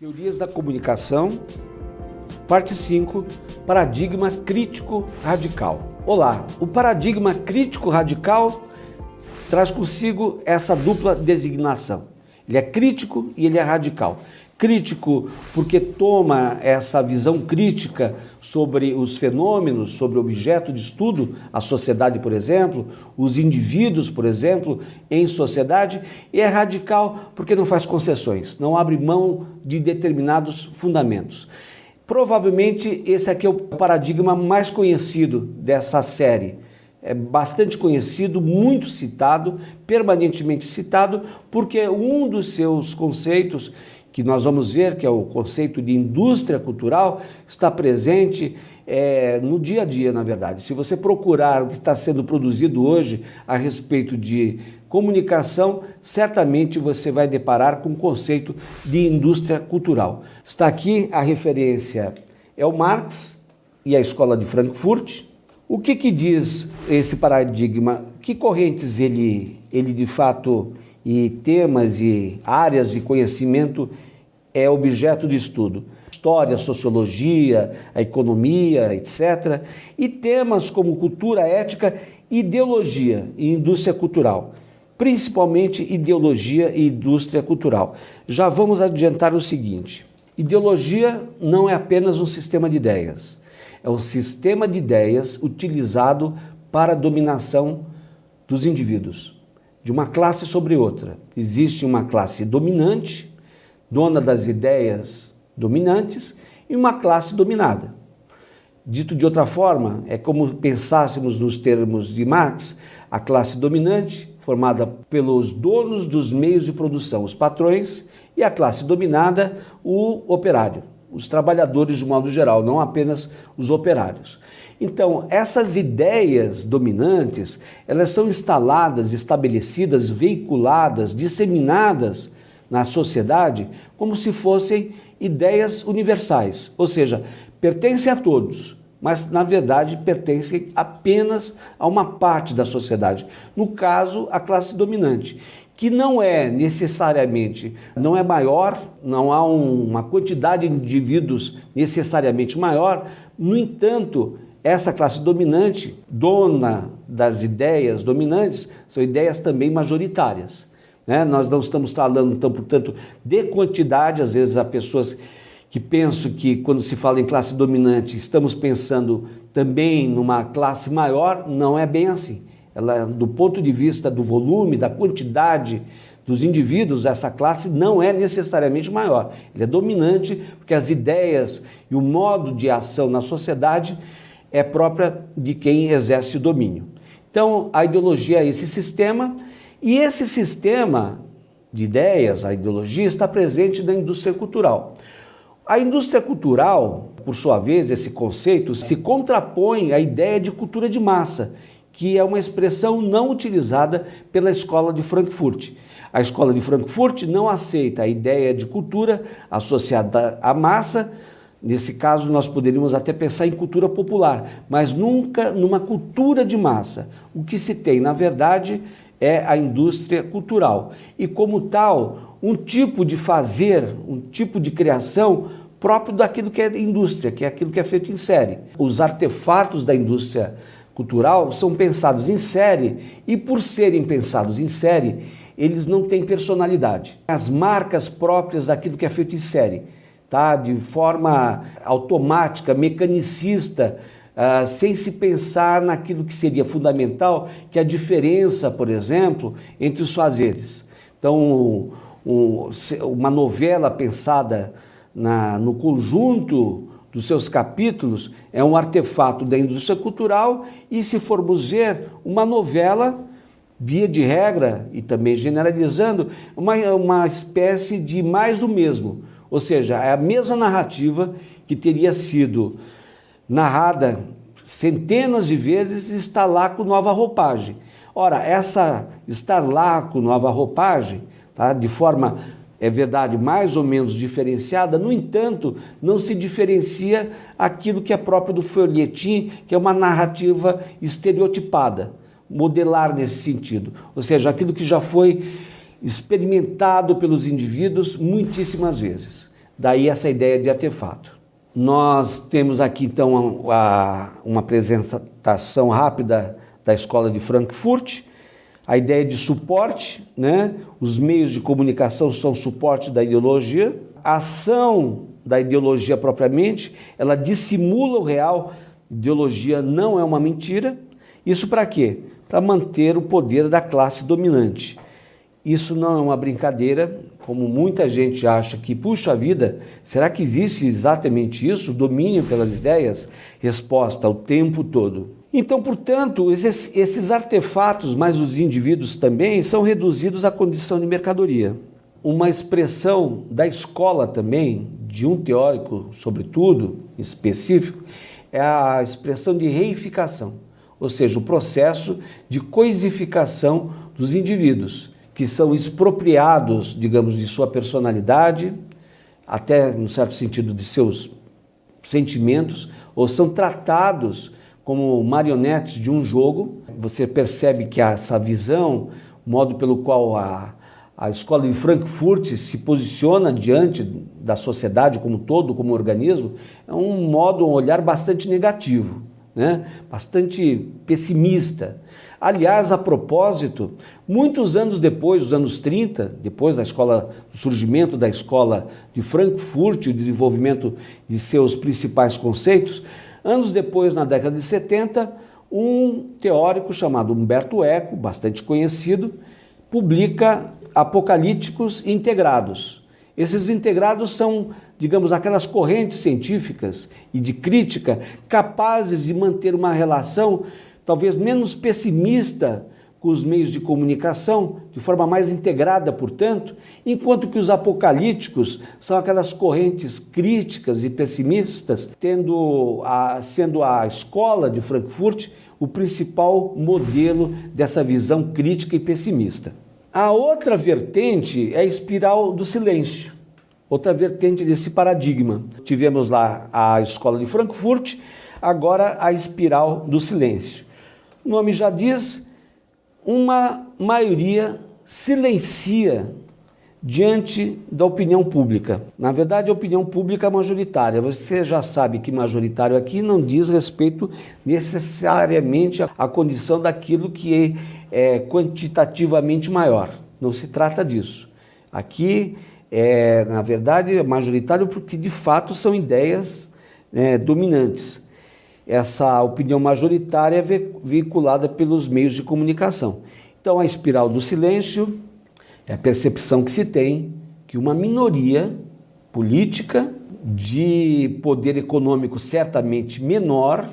Teorias da comunicação, parte 5, paradigma crítico radical. Olá, o paradigma crítico radical traz consigo essa dupla designação. Ele é crítico e ele é radical. Crítico porque toma essa visão crítica sobre os fenômenos, sobre o objeto de estudo, a sociedade, por exemplo, os indivíduos, por exemplo, em sociedade, e é radical porque não faz concessões, não abre mão de determinados fundamentos. Provavelmente esse aqui é o paradigma mais conhecido dessa série. É bastante conhecido, muito citado, permanentemente citado, porque um dos seus conceitos que nós vamos ver, que é o conceito de indústria cultural, está presente no dia a dia, na verdade. Se você procurar o que está sendo produzido hoje a respeito de comunicação, certamente você vai deparar com o conceito de indústria cultural. Está aqui a referência, é o Marx e a Escola de Frankfurt. O que diz esse paradigma? Que correntes ele de fato, e temas e áreas de conhecimento é objeto de estudo? História, sociologia, a economia, etc. E temas como cultura, ética, ideologia e indústria cultural. Principalmente ideologia e indústria cultural. Já vamos adiantar o seguinte: ideologia não é apenas um sistema de ideias. É um sistema de ideias utilizado para a dominação dos indivíduos, de uma classe sobre outra. Existe uma classe dominante, dona das ideias dominantes, e uma classe dominada. Dito de outra forma, é como pensássemos nos termos de Marx, a classe dominante, formada pelos donos dos meios de produção, os patrões, e a classe dominada, o operário, os trabalhadores de modo geral, não apenas os operários. Então, essas ideias dominantes, elas são instaladas, estabelecidas, veiculadas, disseminadas na sociedade como se fossem ideias universais, ou seja, pertencem a todos, mas na verdade pertencem apenas a uma parte da sociedade, no caso, a classe dominante, que não é necessariamente, não é maior, não há uma quantidade de indivíduos necessariamente maior, no entanto, essa classe dominante, dona das ideias dominantes, são ideias também majoritárias. Nós não estamos falando, então, portanto, de quantidade. Às vezes há pessoas que pensam que quando se fala em classe dominante, estamos pensando também numa classe maior. Não é bem assim. Ela, do ponto de vista do volume, da quantidade dos indivíduos, essa classe não é necessariamente maior. Ela é dominante porque as ideias e o modo de ação na sociedade é própria de quem exerce o domínio. Então, a ideologia é esse sistema, e esse sistema de ideias, a ideologia, está presente na indústria cultural. A indústria cultural, por sua vez, esse conceito se contrapõe à ideia de cultura de massa, que é uma expressão não utilizada pela Escola de Frankfurt. A Escola de Frankfurt não aceita a ideia de cultura associada à massa. Nesse caso, nós poderíamos até pensar em cultura popular, mas nunca numa cultura de massa. O que se tem, na verdade, é a indústria cultural. E, como tal, um tipo de fazer, um tipo de criação próprio daquilo que é indústria, que é aquilo que é feito em série. Os artefatos da indústria cultural são pensados em série e, por serem pensados em série, eles não têm personalidade. As marcas próprias daquilo que é feito em série, de forma automática, mecanicista, sem se pensar naquilo que seria fundamental, que é a diferença, por exemplo, entre os fazeres. Então, uma novela pensada no conjunto dos seus capítulos é um artefato da indústria cultural, e se formos ver uma novela, via de regra, e também generalizando, uma espécie de mais do mesmo. Ou seja, é a mesma narrativa que teria sido narrada centenas de vezes e está lá com nova roupagem. Ora, essa estar lá com nova roupagem, de forma, é verdade, mais ou menos diferenciada, no entanto, não se diferencia aquilo que é próprio do folhetim, que é uma narrativa estereotipada, modelar nesse sentido. Ou seja, aquilo que já foi experimentado pelos indivíduos muitíssimas vezes. Daí essa ideia de artefato. Nós temos aqui então uma apresentação rápida da Escola de Frankfurt, a ideia de suporte, né? Os meios de comunicação são suporte da ideologia, a ação da ideologia propriamente, ela dissimula o real, ideologia não é uma mentira. Isso para quê? Para manter o poder da classe dominante. Isso não é uma brincadeira, como muita gente acha que, puxa vida, será que existe exatamente isso? Domínio pelas ideias? Resposta, o tempo todo. Então, portanto, esses artefatos, mas os indivíduos também, são reduzidos à condição de mercadoria. Uma expressão da escola também, de um teórico, sobretudo, específico, é a expressão de reificação, ou seja, o processo de coisificação dos indivíduos, que são expropriados, digamos, de sua personalidade, até, no certo sentido, de seus sentimentos, ou são tratados como marionetes de um jogo. Você percebe que essa visão, o modo pelo qual a Escola de Frankfurt se posiciona diante da sociedade como todo, como organismo, é um modo, um olhar bastante negativo, né? Bastante pessimista. Aliás, a propósito, muitos anos depois, os anos 30, depois do surgimento da Escola de Frankfurt, o desenvolvimento de seus principais conceitos, anos depois, na década de 70, um teórico chamado Umberto Eco, bastante conhecido, publica Apocalípticos Integrados. Esses integrados são, digamos, aquelas correntes científicas e de crítica capazes de manter uma relação talvez menos pessimista com os meios de comunicação, de forma mais integrada, portanto, enquanto que os apocalípticos são aquelas correntes críticas e pessimistas, sendo a Escola de Frankfurt o principal modelo dessa visão crítica e pessimista. A outra vertente é a espiral do silêncio, outra vertente desse paradigma. Tivemos lá a Escola de Frankfurt, agora a espiral do silêncio. O nome já diz, uma maioria silencia diante da opinião pública. Na verdade, a opinião pública é majoritária. Você já sabe que majoritário aqui não diz respeito necessariamente à condição daquilo que é quantitativamente maior. Não se trata disso. Aqui, na verdade, é majoritário porque, de fato, são ideias dominantes. Essa opinião majoritária é veiculada pelos meios de comunicação. Então, a espiral do silêncio é a percepção que se tem que uma minoria política de poder econômico certamente menor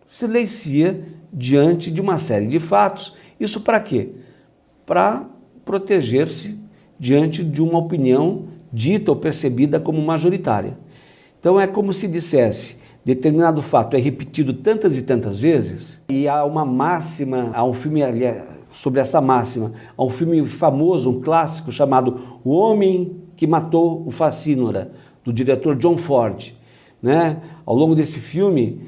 silencia diante de uma série de fatos. Isso para quê? Para proteger-se diante de uma opinião dita ou percebida como majoritária. Então, é como se dissesse: determinado fato é repetido tantas e tantas vezes, e há uma máxima, há um filme sobre essa máxima, há um filme famoso, um clássico chamado O Homem que Matou o Facínora, do diretor John Ford, né? Ao longo desse filme,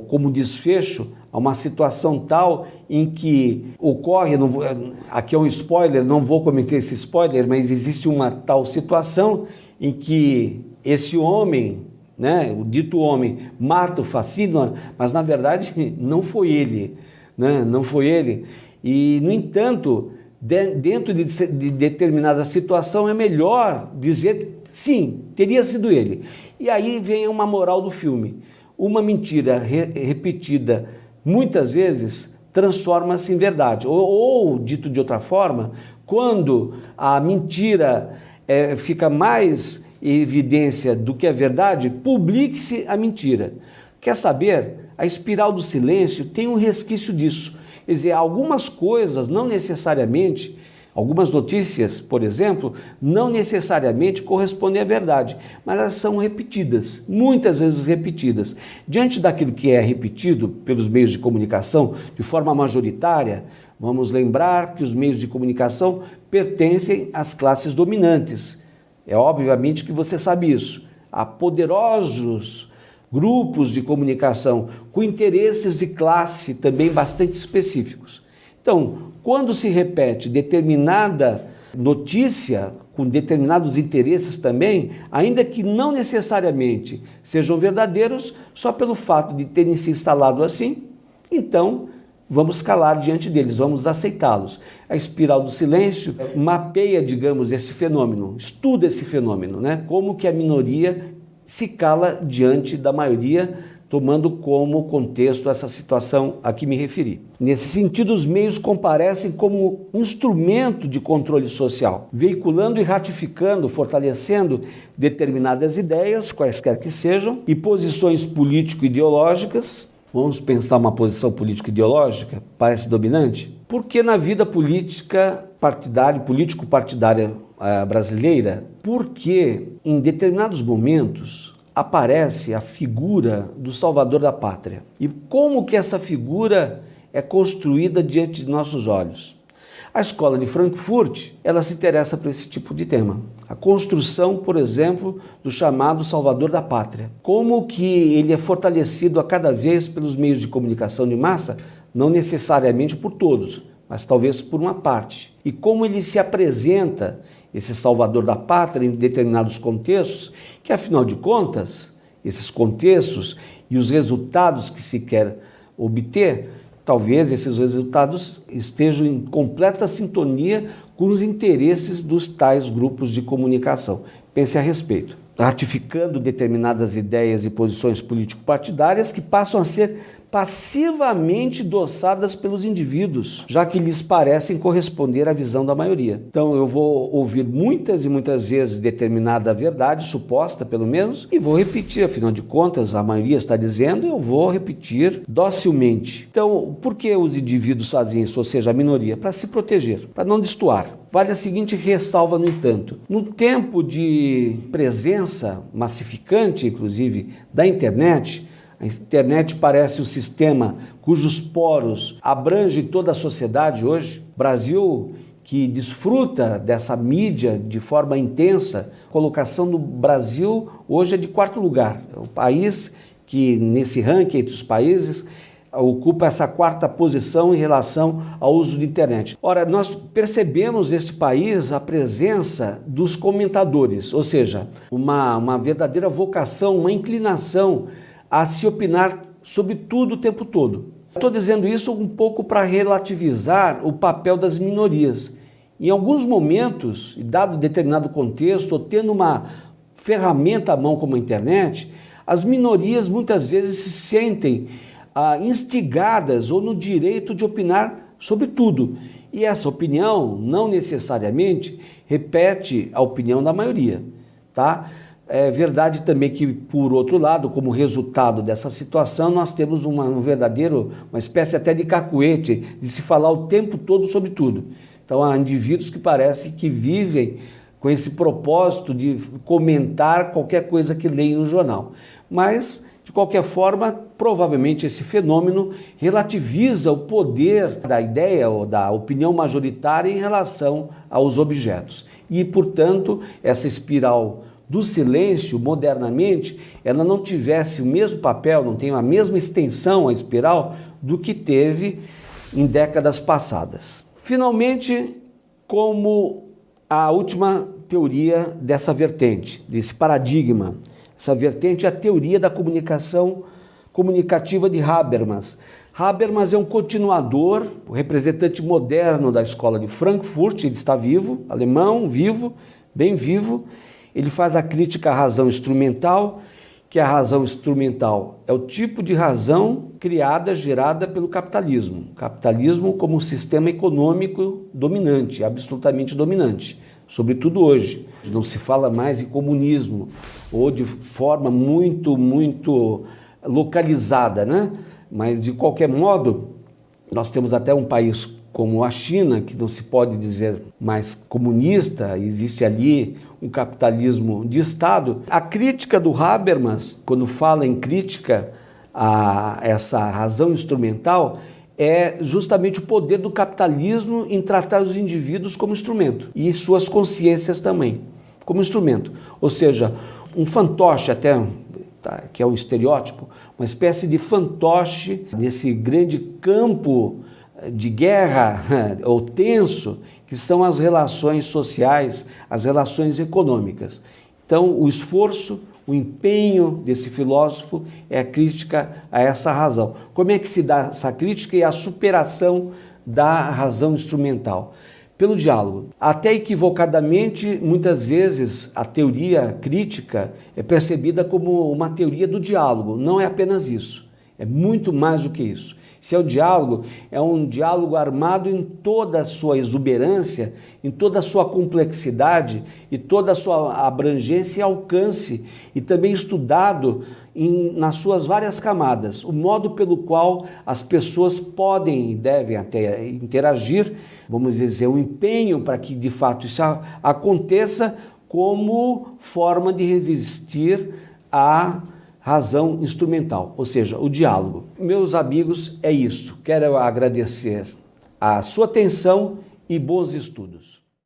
como desfecho, há uma situação tal em que ocorre, aqui é um spoiler, não vou cometer esse spoiler, mas existe uma tal situação em que esse homem, né, o dito homem, mata o Facínora, mas na verdade não foi ele, né? Não foi ele. E, no entanto, dentro de determinada situação é melhor dizer sim, teria sido ele. E aí vem uma moral do filme. Uma mentira repetida muitas vezes transforma-se em verdade. Ou, dito de outra forma, quando a mentira fica mais em evidência do que a verdade, publique-se a mentira. Quer saber? A espiral do silêncio tem um resquício disso. Quer dizer, algumas coisas não necessariamente, algumas notícias, por exemplo, não necessariamente correspondem à verdade, mas elas são repetidas, muitas vezes repetidas. Diante daquilo que é repetido pelos meios de comunicação de forma majoritária, vamos lembrar que os meios de comunicação pertencem às classes dominantes. É obviamente que você sabe isso. Há poderosos grupos de comunicação com interesses de classe também bastante específicos. Então, quando se repete determinada notícia com determinados interesses também, ainda que não necessariamente sejam verdadeiros, só pelo fato de terem se instalado assim, então vamos calar diante deles, vamos aceitá-los. A espiral do silêncio mapeia, digamos, esse fenômeno, estuda esse fenômeno, né? Como que a minoria se cala diante da maioria, tomando como contexto essa situação a que me referi. Nesse sentido, os meios comparecem como instrumento de controle social, veiculando e ratificando, fortalecendo determinadas ideias, quaisquer que sejam, e posições político-ideológicas. Vamos pensar uma posição político-ideológica, parece dominante? Porque na vida política partidária, político-partidária brasileira, porque em determinados momentos aparece a figura do salvador da pátria. E como que essa figura é construída diante de nossos olhos? A escola de Frankfurt, ela se interessa por esse tipo de tema. A construção, por exemplo, do chamado salvador da pátria. Como que ele é fortalecido a cada vez pelos meios de comunicação de massa, não necessariamente por todos, mas talvez por uma parte. E como ele se apresenta, esse salvador da pátria, em determinados contextos, que afinal de contas, esses contextos e os resultados que se quer obter, talvez esses resultados estejam em completa sintonia com os interesses dos tais grupos de comunicação. Pense a respeito. Ratificando determinadas ideias e posições político-partidárias que passam a ser passivamente endossadas pelos indivíduos, já que lhes parecem corresponder à visão da maioria. Então eu vou ouvir muitas e muitas vezes determinada verdade, suposta pelo menos, e vou repetir, afinal de contas, a maioria está dizendo, eu vou repetir docilmente. Então, por que os indivíduos fazem isso, ou seja, a minoria? Para se proteger, para não destoar. Vale a seguinte ressalva, no entanto. No tempo de presença massificante, inclusive, da internet, a internet parece o sistema cujos poros abrangem toda a sociedade hoje. Brasil, que desfruta dessa mídia de forma intensa, a colocação do Brasil hoje é de 4º lugar. É o país que, nesse ranking entre os países, ocupa essa 4ª posição em relação ao uso da internet. Ora, nós percebemos neste país a presença dos comentadores, ou seja, uma verdadeira vocação, uma inclinação a se opinar sobre tudo o tempo todo. Estou dizendo isso um pouco para relativizar o papel das minorias. Em alguns momentos, dado determinado contexto, ou tendo uma ferramenta à mão como a internet, as minorias muitas vezes se sentem instigadas ou no direito de opinar sobre tudo. E essa opinião não necessariamente repete a opinião da maioria, tá? É verdade também que, por outro lado, como resultado dessa situação, nós temos uma espécie até de cacuete, de se falar o tempo todo sobre tudo. Então há indivíduos que parecem que vivem com esse propósito de comentar qualquer coisa que leem no jornal. Mas, de qualquer forma, provavelmente esse fenômeno relativiza o poder da ideia ou da opinião majoritária em relação aos objetos. E, portanto, essa espiral do silêncio, modernamente, ela não tivesse o mesmo papel, não tem a mesma extensão, a espiral, do que teve em décadas passadas. Finalmente, como a última teoria dessa vertente, desse paradigma, essa vertente é a teoria da comunicação comunicativa de Habermas. Habermas é um continuador, o representante moderno da escola de Frankfurt, ele está vivo, alemão, vivo, bem vivo. Ele faz a crítica à razão instrumental, que a razão instrumental é o tipo de razão criada, gerada pelo capitalismo. O capitalismo como um sistema econômico dominante, absolutamente dominante, sobretudo hoje. Não se fala mais em comunismo, ou de forma muito localizada, né? Mas, de qualquer modo, nós temos até um país como a China, que não se pode dizer mais comunista, existe ali um capitalismo de Estado. A crítica do Habermas, quando fala em crítica a essa razão instrumental, é justamente o poder do capitalismo em tratar os indivíduos como instrumento, e suas consciências também, como instrumento. Ou seja, um fantoche até, que é um estereótipo, uma espécie de fantoche desse grande campo de guerra ou tenso que são as relações sociais, as relações econômicas. Então, o esforço, o empenho desse filósofo é a crítica a essa razão. Como é que se dá essa crítica e a superação da razão instrumental? Pelo diálogo. Até equivocadamente, muitas vezes, a teoria crítica é percebida como uma teoria do diálogo. Não é apenas isso, é muito mais do que isso. Se é o diálogo, é um diálogo armado em toda a sua exuberância, em toda a sua complexidade e toda a sua abrangência e alcance, e também estudado nas suas várias camadas, o modo pelo qual as pessoas podem e devem até interagir, vamos dizer, um empenho para que de fato isso aconteça como forma de resistir à razão instrumental, ou seja, o diálogo. Meus amigos, é isso. Quero agradecer a sua atenção e bons estudos.